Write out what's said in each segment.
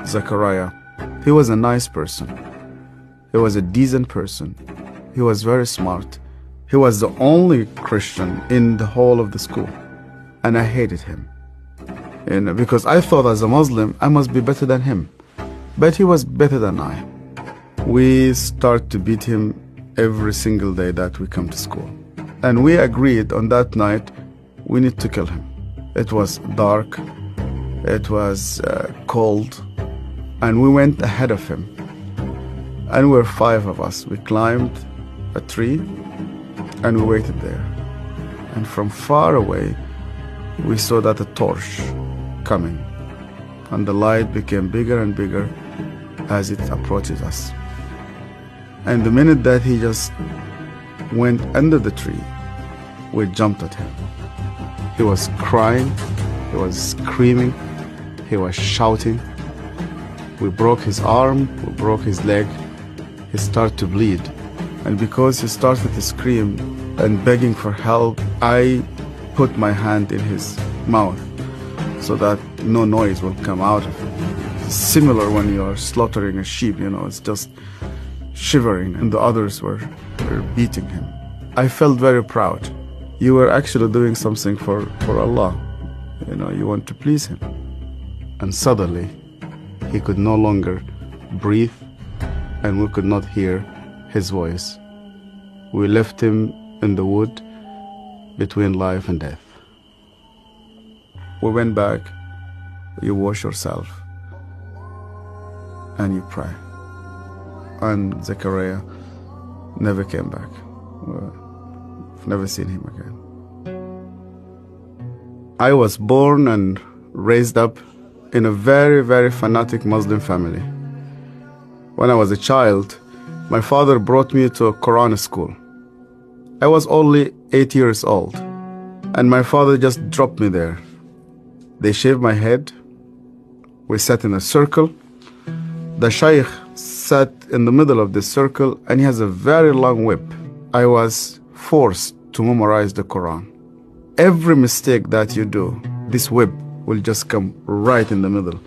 Zachariah. He was a nice person. He was a decent person. He was very smart. He was the only Christian in the whole of the school. And I hated him. Because I thought as a Muslim, I must be better than him. But he was better than I. We start to beat him every single day that we come to school. And we agreed on that night, we need to kill him. It was dark. It was cold. And we went ahead of him. And we were 5 of us. We climbed a tree and we waited there. And from far away, we saw that a torch coming. And the light became bigger and bigger as it approaches us. And the minute that he just went under the tree, we jumped at him. He was crying, he was screaming, he was shouting. We broke his arm, we broke his leg. He started to bleed. And because he started to scream and begging for help, I put my hand in his mouth so that no noise will come out of it. Similar when you are slaughtering a sheep, it's just shivering, and the others were beating him. I felt very proud. You were actually doing something for Allah. You want to please him. And suddenly, he could no longer breathe, and we could not hear his voice. We left him in the wood between life and death. We went back, you wash yourself, and you pray. And Zachariah never came back. I've never seen him again. I was born and raised up in a very, very fanatic Muslim family. When I was a child, my father brought me to a Quran school. I was only 8 years old, and my father just dropped me there. They shaved my head. We sat in a circle. The Shaykh sat in the middle of this circle, and he has a very long whip. I was forced to memorize the Quran. Every mistake that you do, this whip will just come right in the middle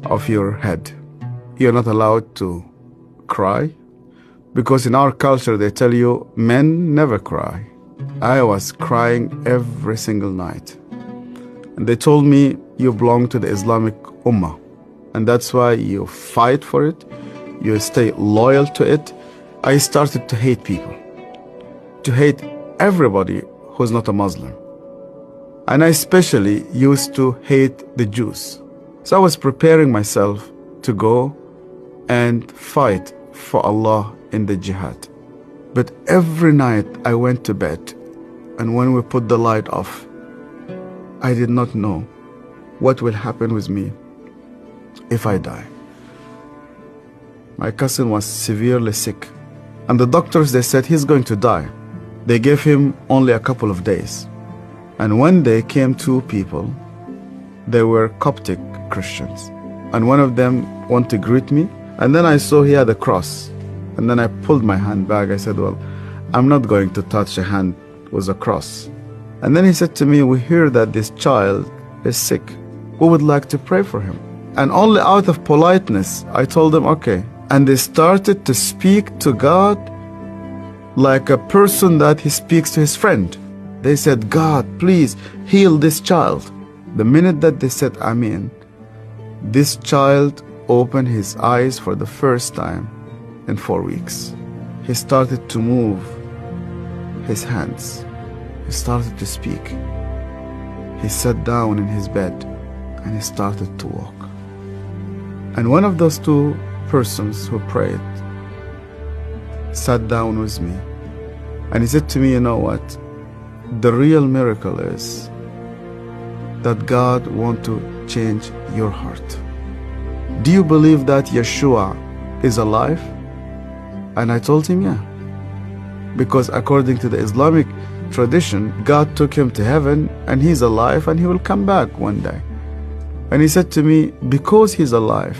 of your head. You're not allowed to cry, because in our culture they tell you men never cry. I was crying every single night. And they told me, you belong to the Islamic Ummah, and that's why you fight for it, you stay loyal to it. I started to hate people, to hate everybody who's not a Muslim. And I especially used to hate the Jews. So I was preparing myself to go and fight for Allah in the jihad. But every night I went to bed, and when we put the light off, I did not know what will happen with me if I die. My cousin was severely sick, and the doctors, they said he's going to die. They gave him only a couple of days. And one day came 2 people. They were Coptic Christians, and one of them wanted to greet me, and then I saw he had a cross, and then I pulled my hand back. I said, well, I'm not going to touch a hand with a cross. And then he said to me, we hear that this child is sick. We would like to pray for him. And only out of politeness, I told them, okay. And they started to speak to God like a person that he speaks to his friend. They said, God, please heal this child. The minute that they said Amen, this child opened his eyes for the first time in 4 weeks. He started to move his hands. He started to speak. He sat down in his bed and he started to walk. And one of those 2 persons who prayed sat down with me, and he said to me, you know what? The real miracle is that God wants to change your heart. Do you believe that Yeshua is alive? And I told him, yeah. Because according to the Islamic tradition, God took him to heaven and he's alive and he will come back one day. And he said to me, because he's alive,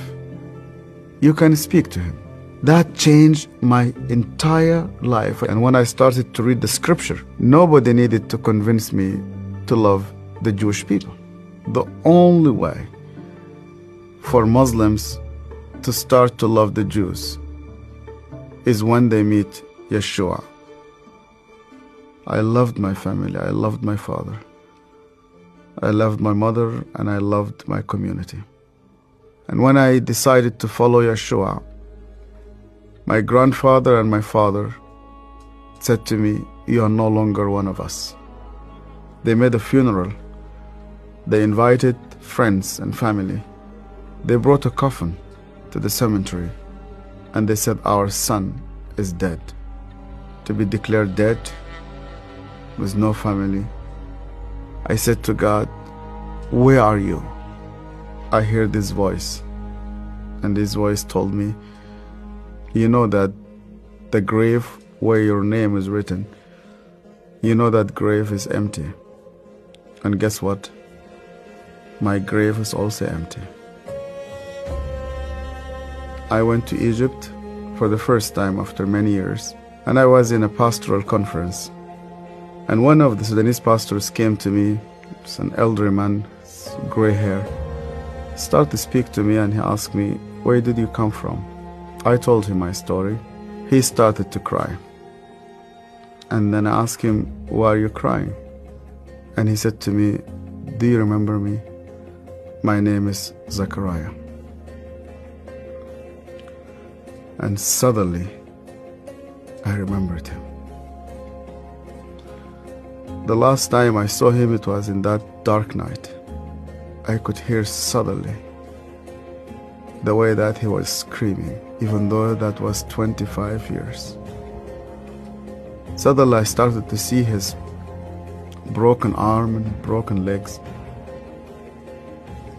you can speak to him. That changed my entire life. And when I started to read the scripture, nobody needed to convince me to love the Jewish people. The only way for Muslims to start to love the Jews is when they meet Yeshua. I loved my family, I loved my father, I loved my mother, and I loved my community. And when I decided to follow Yeshua, my grandfather and my father said to me, "You are no longer one of us." They made a funeral. They invited friends and family. They brought a coffin to the cemetery, and they said, "Our son is dead." To be declared dead with no family, I said to God, "Where are you?" I heard this voice, and this voice told me, "You know that the grave where your name is written, you know that grave is empty. And guess what? My grave is also empty." I went to Egypt for the first time after many years, and I was in a pastoral conference. And one of the Sudanese pastors came to me, it's an elderly man, gray hair, started to speak to me, and he asked me, "Where did you come from?" I told him my story. He started to cry. And then I asked him, "Why are you crying?" And he said to me, "Do you remember me? My name is Zachariah." And suddenly, I remembered him. The last time I saw him, it was in that dark night. I could hear suddenly the way that he was screaming, even though that was 25 years. Suddenly I started to see his broken arm and broken legs.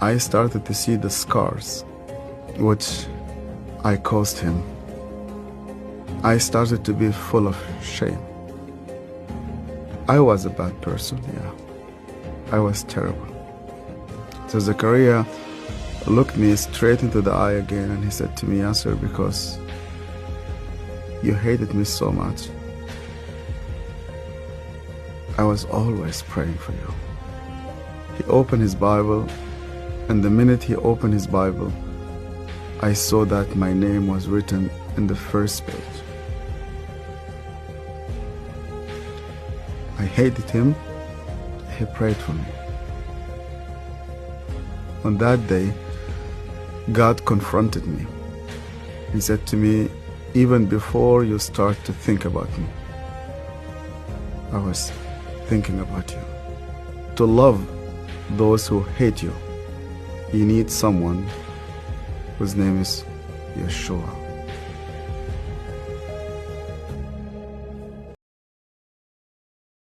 I started to see the scars which I caused him. I started to be full of shame. I was a bad person, yeah. I was terrible. So Zachariah looked me straight into the eye again, and he said to me, "Yasser, because you hated me so much, I was always praying for you." He opened his Bible, and the minute he opened his Bible, I saw that my name was written in the first page. I hated him. He prayed for me. On that day, God confronted me. He said to me, "Even before you start to think about me, I was thinking about you. To love those who hate you, you need someone whose name is Yeshua."